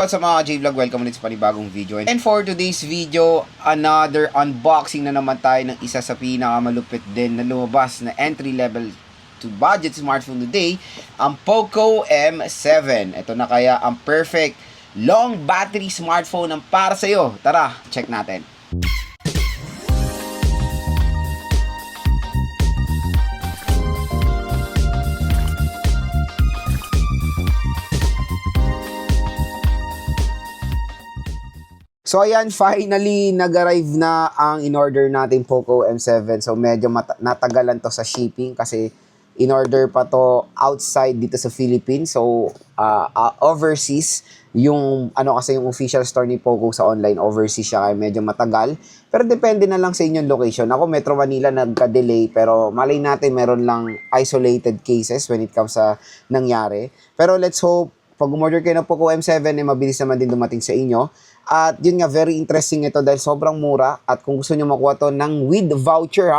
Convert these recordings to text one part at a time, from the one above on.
What's up mga J-Vlog? Welcome ulit sa panibagong video. And for today's video, another unboxing na naman tayo ng isa sa pinakamalupit din na lumabas na entry-level to budget smartphone today, ang Poco M7. Ito na kaya ang perfect long battery smartphone ng para sa'yo. Tara, check natin. So ayan, finally nag-arrive na ang in-order nating Poco M7. So medyo natagalan to sa shipping kasi in-order pa to outside dito sa Philippines. So overseas yung kasi yung official store ni Poco sa online, overseas siya kaya medyo matagal. Pero depende na lang sa inyong location. Ako Metro Manila nagka-delay pero malay natin meron lang isolated cases when it comes sa nangyari. Pero let's hope pag umorder kayo ng Poco M7 mabilis naman din dumating sa inyo. At yun nga, very interesting ito dahil sobrang mura. At kung gusto nyo makuha to ng with voucher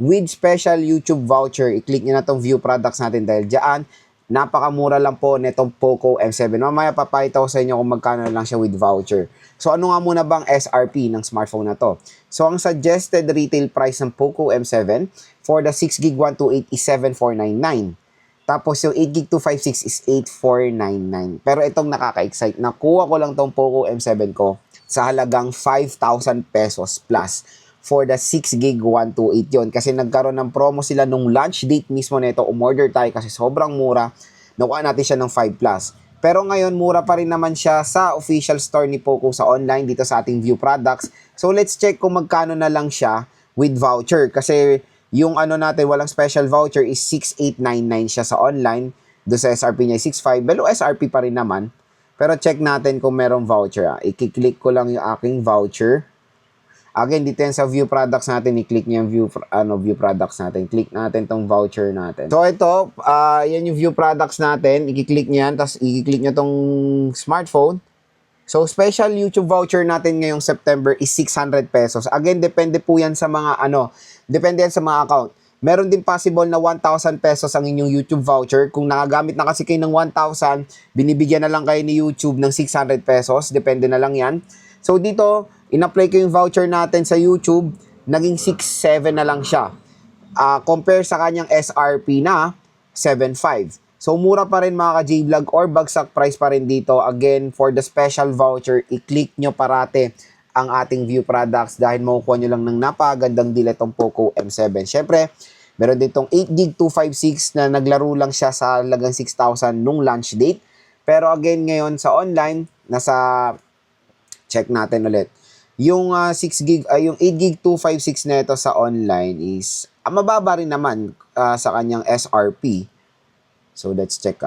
with special YouTube voucher, i-click nyo na tong view products natin dahil dyan, napakamura lang po netong Poco M7. Mamaya papakita ko sa inyo kung magkano lang siya with voucher. So ano nga muna bang SRP ng smartphone na to? So ang suggested retail price ng Poco M7 for the 6GB 128 is 7,499. Tapos yung 8GB 256 is 8,499. Pero itong nakaka-excite, nakuha ko lang tong Poco M7 ko sa halagang 5,000 pesos plus for the 6GB 128 yon. Kasi nagkaroon ng promo sila nung launch date mismo nito. Umorder tayo kasi sobrang mura. Nakuha natin siya ng 5 plus. Pero ngayon, mura pa rin naman siya sa official store ni Poco sa online dito sa ating view products. So let's check kung magkano na lang siya with voucher. Kasi yung natin, walang special voucher is 6,899 siya sa online. Doon sa SRP niya 6,500. Below SRP pa rin naman. Pero check natin kung merong voucher. I-click ko lang yung aking voucher. Again, dito yan sa view products natin. I-click niyo yung view products natin. Click natin tong voucher natin. So ito, yan yung view products natin. I-click niyo yan. Tapos i-click niyo tong smartphone. So, special YouTube voucher natin ngayong September is 600 pesos. Again, depende po yan sa mga depende yan sa mga account. Meron din possible na 1,000 pesos ang inyong YouTube voucher. Kung nakagamit na kasi kayo ng 1,000, binibigyan na lang kayo ni YouTube ng 600 pesos. Depende na lang yan. So, dito, in-apply ko yung voucher natin sa YouTube, naging 6,700 na lang siya. Compare sa kanyang SRP na 7,500. So, mura pa rin mga ka-J-Vlog or bagsak price pa rin dito. Again, for the special voucher, i-click nyo parate ang ating view products dahil makukuha nyo lang ng napagandang deal itong Poco M7. Siyempre, meron din itong 8GB 256 na naglaro lang siya sa halagang 6,000 nung launch date. Pero again, ngayon sa online, check natin ulit. Yung 8GB 256 na ito sa online is, mababa rin naman sa kanyang SRP. So, let's check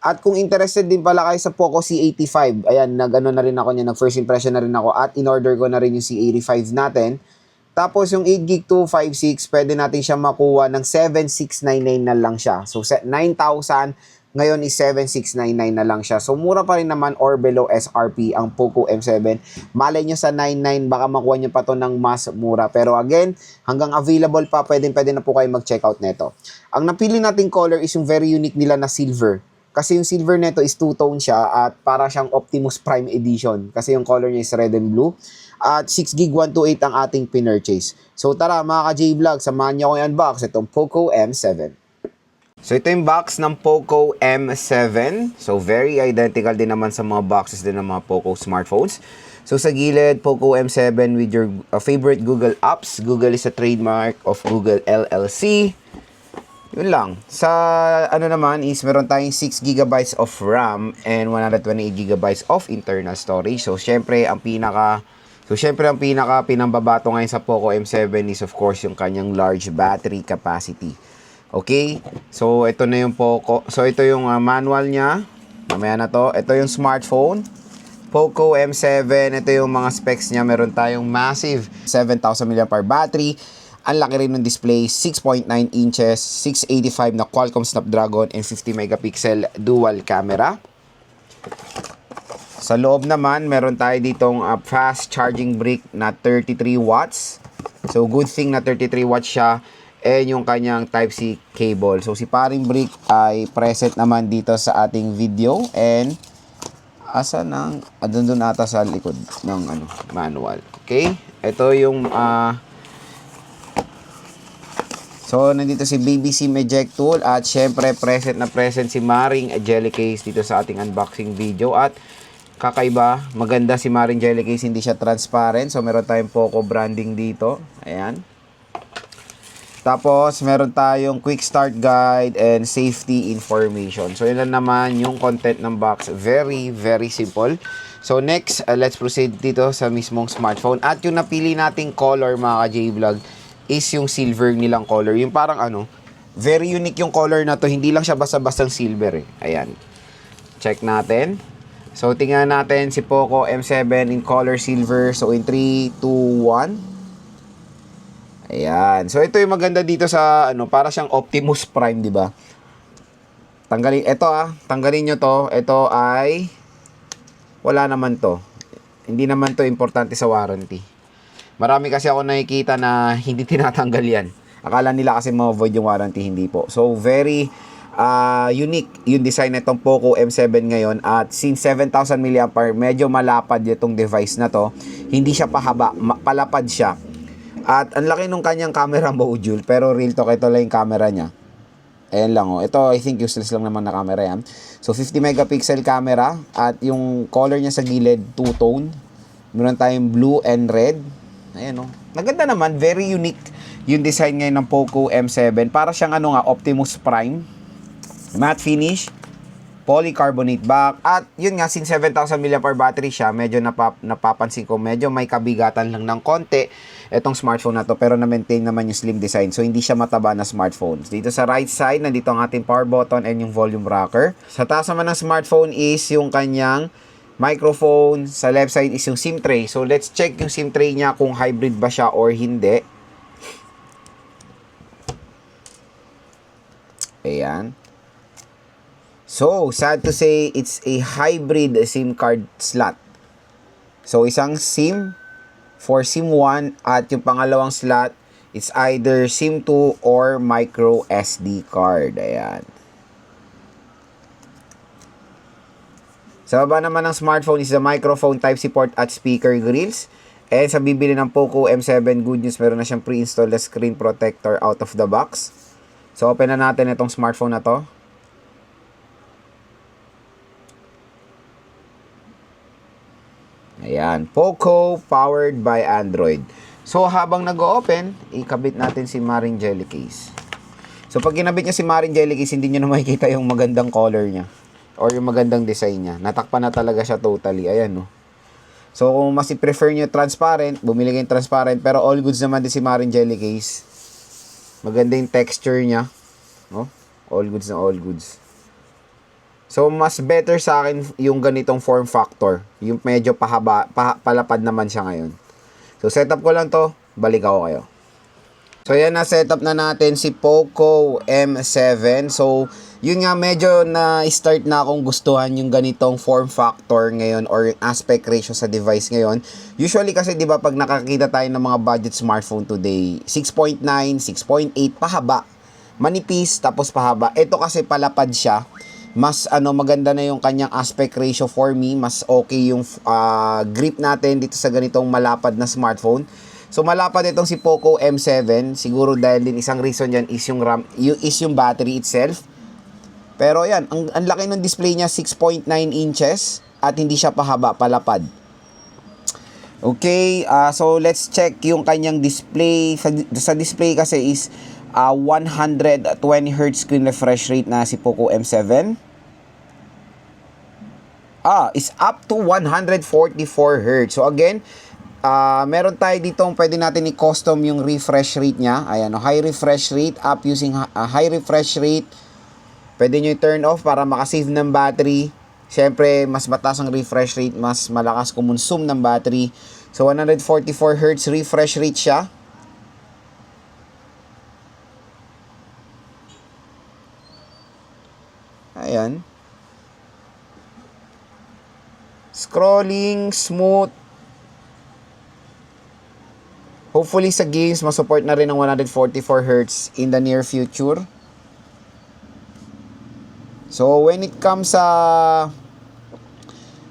At kung interested din pala kayo sa Poco C85, ayan, na rin ako niya, nag-first impression na rin ako at in-order ko na rin yung C85 natin. Tapos yung 8GB 256, pwede natin siya makuha ng 7,699 na lang siya. So, 9,000, ngayon is 7,699 na lang siya. So, mura pa rin naman or below SRP ang Poco M7. Malay nyo sa 99, baka makuha nyo pa to ng mas mura. Pero again, hanggang available pa, pwede na po kayo mag-checkout neto. Ang napili nating color is yung very unique nila na silver. Kasi yung silver neto is two-tone siya at para siyang Optimus Prime Edition. Kasi yung color niya is red and blue. At 6GB 128 ang ating pinurchase. So tara mga ka-J-Vlog, samahan niyo ako i-unbox itong Poco M7. So ito yung box ng Poco M7. So very identical din naman sa mga boxes din ng mga Poco smartphones. So sa gilid, Poco M7 with your favorite Google apps. Google is a trademark of Google LLC. Yun lang. Sa naman is meron tayong 6GB of RAM and 128GB of internal storage. So syempre ang pinaka pinambabato ngayon sa Poco M7 is of course yung kanyang large battery capacity. Okay? So ito na yung Poco. So ito yung manual niya. Mamaya na to. Ito yung smartphone. Poco M7. Ito yung mga specs niya. Meron tayong massive 7,000 mAh battery. Ang laki rin ng display, 6.9 inches, 685 na Qualcomm Snapdragon and 50 megapixel dual camera. Sa loob naman, meron tayo ditong fast charging brick na 33 watts. So good thing na 33 watts siya. And yung kanyang Type-C cable. So si paring brick ay present naman dito sa ating video. And asa ng, doon ata sa likod ng manual. Okay? Ito yung, so, nandito si BBC Eject Tool at syempre present na present si Maring Jelly Case dito sa ating unboxing video at kakaiba, maganda si Maring Jelly Case, hindi siya transparent. So, meron tayong Poco branding dito. Ayan. Tapos, meron tayong quick start guide and safety information. So, yun lang naman yung content ng box. Very, very simple. So, next, let's proceed dito sa mismong smartphone. At yung napili nating color, mga ka-J-Vlog, is yung silver nilang color. Yung parang very unique yung color na to. Hindi lang siya basta-bastang silver eh. Ayan. Check natin. So, tingnan natin si Poco M7 in color silver. So, in 3, 2, 1. Ayan. So, ito yung maganda dito sa, para siyang Optimus Prime, di ba? Tanggalin, tanggalin nyo to. Ito ay, wala naman to. Hindi naman to importante sa warranty. Marami kasi ako nakikita na hindi tinatanggal yan. Akala nila kasi ma-avoid yung warranty, hindi po. So, very unique yung design nitong Poco M7 ngayon. At since 7,000 mAh, medyo malapad itong device na to. Hindi siya pahaba, palapad siya. At ang laki nung kanyang camera module, pero real talk, ito lang yung camera niya. Ayan lang, oh. Ito, I think useless lang naman na camera yan. So, 50 megapixel camera. At yung color niya sa gilid, two-tone. Meron tayong blue and red. Ayan, oh. Maganda naman, very unique yung design ngayon ng Poco M7. Para siyang Optimus Prime. Matte finish, polycarbonate back. At yun nga, since 7,000 mAh battery siya, medyo napapansin ko, medyo may kabigatan lang ng konti itong smartphone na to. Pero na-maintain naman yung slim design. So, hindi siya mataba na smartphone. Dito sa right side, nandito ang ating power button and yung volume rocker. Sa taas naman ng smartphone is yung kanyang microphone. Sa left side is yung SIM tray. So, let's check yung SIM tray niya kung hybrid ba siya or hindi. Ayan. So, sad to say, it's a hybrid SIM card slot. So, isang SIM for SIM 1 at yung pangalawang slot, it's either SIM 2 or micro SD card. Ayan. Sa baba naman ng smartphone is the microphone Type-C port at speaker grills. And sa bibili ng Poco M7, good news, meron na siyang pre-installed na screen protector out of the box. So, open na natin itong smartphone na to. Ayan, Poco powered by Android. So, habang nag-o-open, ikabit natin si Maring Jelly Case. So, pag kinabit niya si Maring Jelly Case, hindi niyo na makikita yung magandang color niya or yung magandang design niya. Natakpan na talaga siya totally. Ayan, no. So, kung mas i-prefer niyo transparent, bumili kayo transparent. Pero all goods naman din si Maring Jelly Case. Maganda yung texture niya. No? All goods na all goods. So, mas better sa akin yung ganitong form factor. Yung medyo palapad naman siya ngayon. So, setup ko lang to. Balik ako kayo. So, yan na, setup na natin si Poco M7. So, yun nga, medyo na-start na akong gustuhan yung ganitong form factor ngayon or aspect ratio sa device ngayon. Usually kasi, di ba, pag nakakita tayo ng mga budget smartphone today, 6.9, 6.8, pahaba. Manipis, tapos pahaba. Ito kasi palapad siya. Mas maganda na yung kanyang aspect ratio for me. Mas okay yung grip natin dito sa ganitong malapad na smartphone. So, malapad itong si Poco M7. Siguro dahil din isang reason yan is yung RAM, is yung battery itself. Pero yan, ang laki ng display niya, 6.9 inches. At hindi siya pahaba, palapad. Okay, so let's check yung kanyang display. Sa display kasi is 120 Hz screen refresh rate na si Poco M7. Is up to 144 Hz. So again, meron tayo dito pwede natin i-custom yung refresh rate niya. Ayan, high refresh rate, up using high refresh rate. Pwede nyo i-turn off para makasave ng battery. Siyempre, mas mataas ang refresh rate, mas malakas kumonsume ng battery. So 144 Hz refresh rate siya. Ayan. Scrolling, smooth. Hopefully sa games, masupport na rin ng 144 Hz in the near future. So, when it comes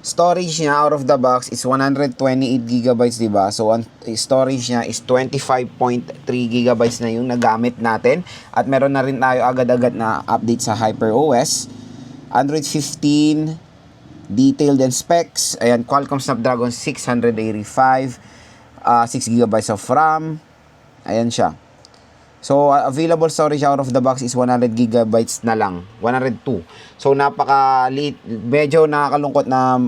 Storage niya out of the box is 128 GB, diba? So, ang storage niya is 25.3 GB na yung nagamit natin. At meron na rin tayo agad-agad na update sa HyperOS. Android 15, detailed and specs. Ayan, Qualcomm Snapdragon 685, 6 GB of RAM. Ayan siya. So, available storage out of the box is 100 GB na lang. 102. So, napaka-liit. Medyo nakakalungkot na,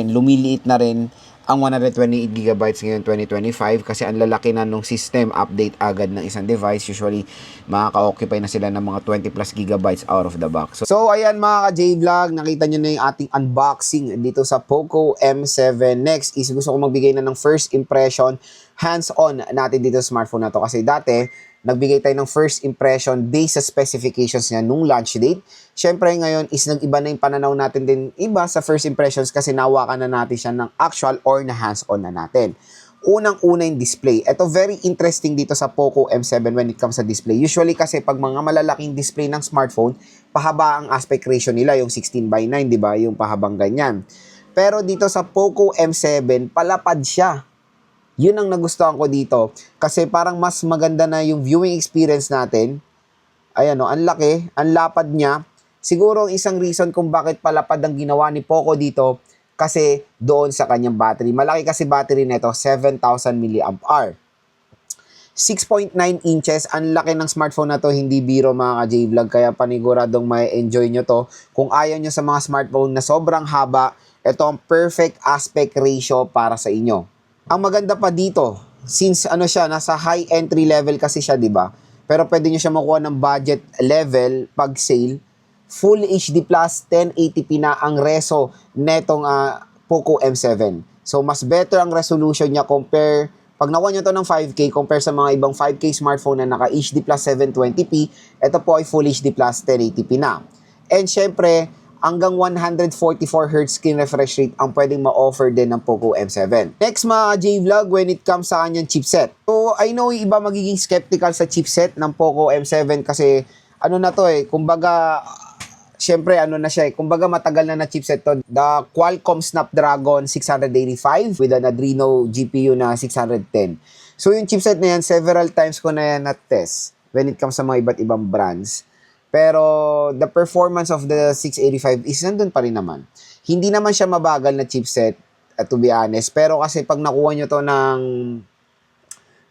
lumiliit na rin ang 128 GB ngayon 2025 kasi ang lalaki na nung system update agad ng isang device. Usually, makaka-occupy na sila ng mga 20 plus gigabytes out of the box. So, ayan mga ka-J-Vlog, nakita nyo na yung ating unboxing dito sa Poco M7. Next is gusto ko magbigay na ng first impression, hands-on natin dito sa smartphone na to. Kasi dati, nagbigay tayo ng first impression based sa specifications niya nung launch date. Syempre ngayon is nag-iba na yung pananaw natin din iba sa first impressions kasi nawakan na natin siya ng actual or na hands-on na natin. Unang-una yung display. Ito very interesting dito sa Poco M7 when it comes sa display. Usually kasi pag mga malalaking display ng smartphone, pahaba ang aspect ratio nila, yung 16:9, di ba? Yung pahabang ganyan. Pero dito sa Poco M7, palapad siya. Yun ang nagustuhan ko dito kasi parang mas maganda na yung viewing experience natin. Ayan o, ang laki, ang lapad niya. Siguro isang reason kung bakit palapad ang ginawa ni Poco dito kasi doon sa kanyang battery. Malaki kasi battery nito, 7,000 mAh. 6.9 inches, ang laki ng smartphone na to, hindi biro mga ka-J-Vlog, kaya paniguradong may enjoy nyo to. Kung ayaw nyo sa mga smartphone na sobrang haba, ito ang perfect aspect ratio para sa inyo. Ang maganda pa dito, since nasa high entry level kasi siya, 'di ba? Pero pwede niyo siya makuha ng budget level pag sale. Full HD Plus 1080p na ang reso netong Poco M7. So mas better ang resolution niya compare pag nakuha niyo to ng 5K compare sa mga ibang 5K smartphone na naka HD Plus 720p, ito po ay Full HD Plus 1080p na. And syempre, hanggang 144Hz screen refresh rate ang pwedeng ma-offer din ng Poco M7. Next mga J-Vlog, when it comes sa kanyang chipset. So, I know yung iba magiging skeptical sa chipset ng Poco M7 kasi na to kumbaga, syempre na siya kumbaga matagal na chipset to. The Qualcomm Snapdragon 685 with an Adreno GPU na 610. So, yung chipset na yan, several times ko na yan na-test when it comes sa mga iba't ibang brands. Pero the performance of the 685 is nandun pa rin naman. Hindi naman siya mabagal na chipset, to be honest. Pero kasi pag nakuha nyo to ng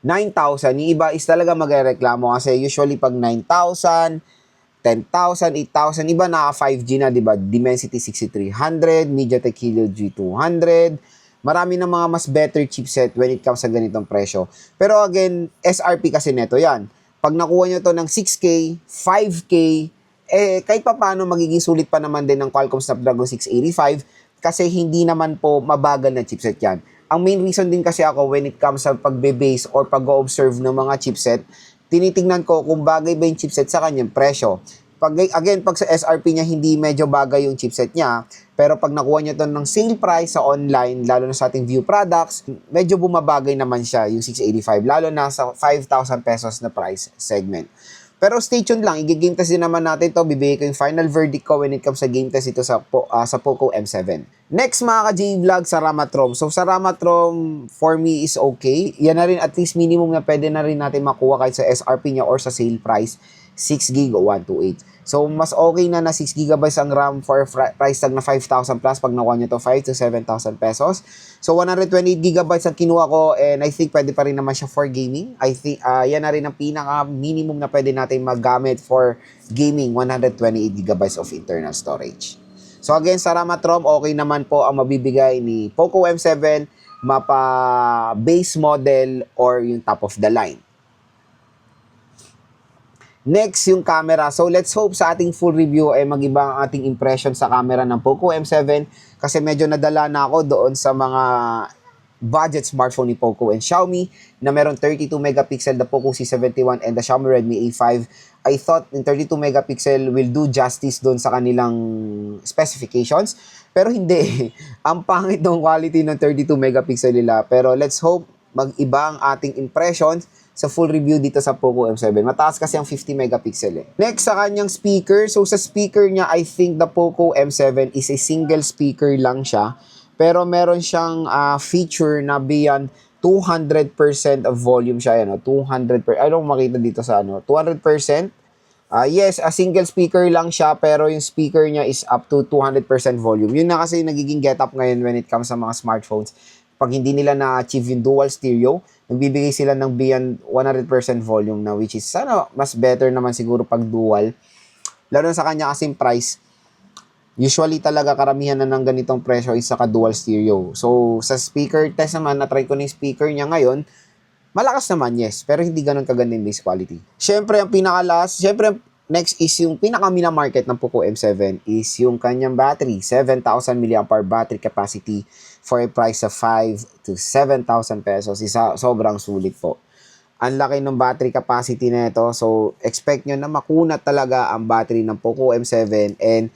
9,000, yung iba is talaga magreklamo kasi usually pag 9,000, 10,000, 8,000, iba naka 5G na, diba? Dimensity 6300, MediaTek Helio G200, marami na mga mas better chipset when it comes sa ganitong presyo. Pero again, SRP kasi neto yan. Pag nakuha nyo to ng 6K, 5K, kahit pa paano magiging sulit pa naman din ng Qualcomm Snapdragon 685 kasi hindi naman po mabagal na chipset yan. Ang main reason din kasi ako when it comes sa pagbe-base or pag-observe ng mga chipset, tinitingnan ko kung bagay ba yung chipset sa kanyang presyo. Pag sa SRP niya, hindi medyo bagay yung chipset niya. Pero pag nakuha niyo to ng sale price sa online, lalo na sa ating view products, medyo bumabagay naman siya yung 685, lalo na sa 5,000 pesos na price segment. Pero stay tuned lang, i-game test din naman natin to. Bibigay ko yung final verdict ko when it comes sa game test ito sa Poco M7. Next mga ka-J-Vlog, sa ROM. So sa ROM, for me is okay. Yan na rin at least minimum na pwede na rin natin makuha kahit sa SRP niya or sa sale price. 6GB o 128. So, mas okay na 6GB ang RAM for price tag na 5,000 plus pag nakuha nyo to 5 to 7,000 pesos. So, 128GB ang kinuha ko and I think pwede pa rin naman siya for gaming. I think, yan na rin ang pinaka-minimum na pwede natin magamit for gaming, 128GB of internal storage. So, again, sa RAM, okay naman po ang mabibigay ni Poco M7, mapa base model or yung top of the line. Next, yung camera. So, let's hope sa ating full review ay mag-iba ang ating impression sa camera ng Poco M7 kasi medyo nadala na ako doon sa mga budget smartphone ni Poco and Xiaomi na meron 32 megapixel the Poco C71 and the Xiaomi Redmi A5. I thought yung 32 megapixel will do justice doon sa kanilang specifications. Pero hindi. Ang pangit ng quality ng 32 megapixel nila. Pero let's hope mag-iba ang ating impressions sa full review dito sa Poco M7. Mataas kasi ang 50 megapixel eh. Next, sa kanyang speaker. So, sa speaker niya, I think the Poco M7 is a single speaker lang siya. pero meron siyang feature na beyond 200% of volume siya, ano, 200%. Ano makita dito sa ano, 200%. Yes, a single speaker lang siya, pero yung speaker niya is up to 200% volume. Yun na kasi nagiging get up ngayon when it comes sa mga smartphones. Pag hindi nila na-achieve yung dual stereo, nagbibigay sila ng beyond 100% volume na, which is sana mas better naman siguro pag dual. Lalo na sa kanya kasing price, usually talaga karamihan na ng ganitong presyo is saka dual stereo. So, sa speaker test naman, na-try ko na yung speaker niya ngayon, malakas naman, yes, pero hindi ganun kaganda yung bass quality. Syempre, next is yung pinaka-mina-market ng Poco M7 is yung kanyang battery, 7,000 mAh battery capacity for a price of 5 to 7,000 pesos. Sobrang sulit po. Ang laki ng battery capacity na ito, so expect nyo na makunat talaga ang battery ng Poco M7, and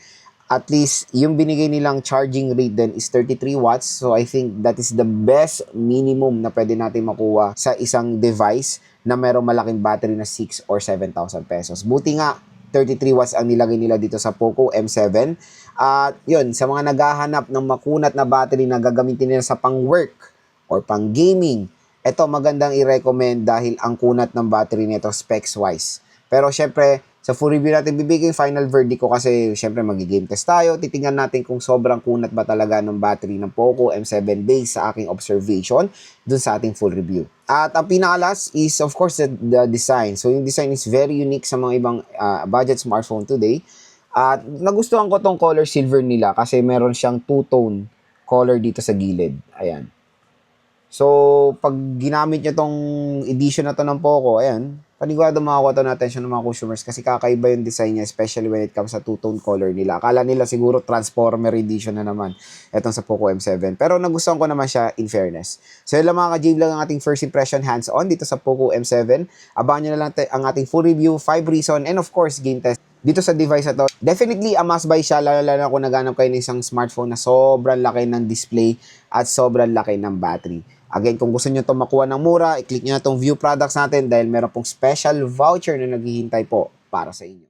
at least yung binigay nilang charging rate din is 33 watts. So I think that is the best minimum na pwede natin makuha sa isang device na merong malaking battery na 6 or 7,000 pesos. Buti nga 33 watts ang nilagay nila dito sa Poco M7. At yun, sa mga naghahanap ng makunat na battery na gagamitin nila sa pang-work or pang-gaming, ito magandang i-recommend dahil ang kunat ng battery nito specs-wise. Pero syempre, sa full review natin, bibigay final verdict ko kasi syempre mag-game test tayo. Titingnan natin kung sobrang kunat ba talaga ng battery ng Poco M7 based sa aking observation dun sa ating full review. At ang pinakalas is of course the design. So yung design is very unique sa mga ibang budget smartphone today. At nagustuhan ko tong color silver nila kasi meron siyang two-tone color dito sa gilid. Ayan. So, pag ginamit nyo tong edition na to ng Poco, ayan, panigurado makakuha to ng attention ng mga consumers kasi kakaiba yung design niya, especially when it comes sa two-tone color nila. Akala nila siguro Transformer edition na naman etong sa Poco M7. Pero nagustuhan ko naman siya in fairness. So, yun lang mga ka-J Vlog ang ating first impression hands-on dito sa Poco M7. Abangan nyo na lang ang ating full review, 5 reason, and of course, game test dito sa device na to. Definitely a must buy siya, lalo na kung naghanap kayo ng isang smartphone na sobrang laki ng display at sobrang laki ng battery. Again, kung gusto nyo itong makuha ng mura, i-click nyo na itong view products natin dahil meron pong special voucher na naghihintay po para sa inyo.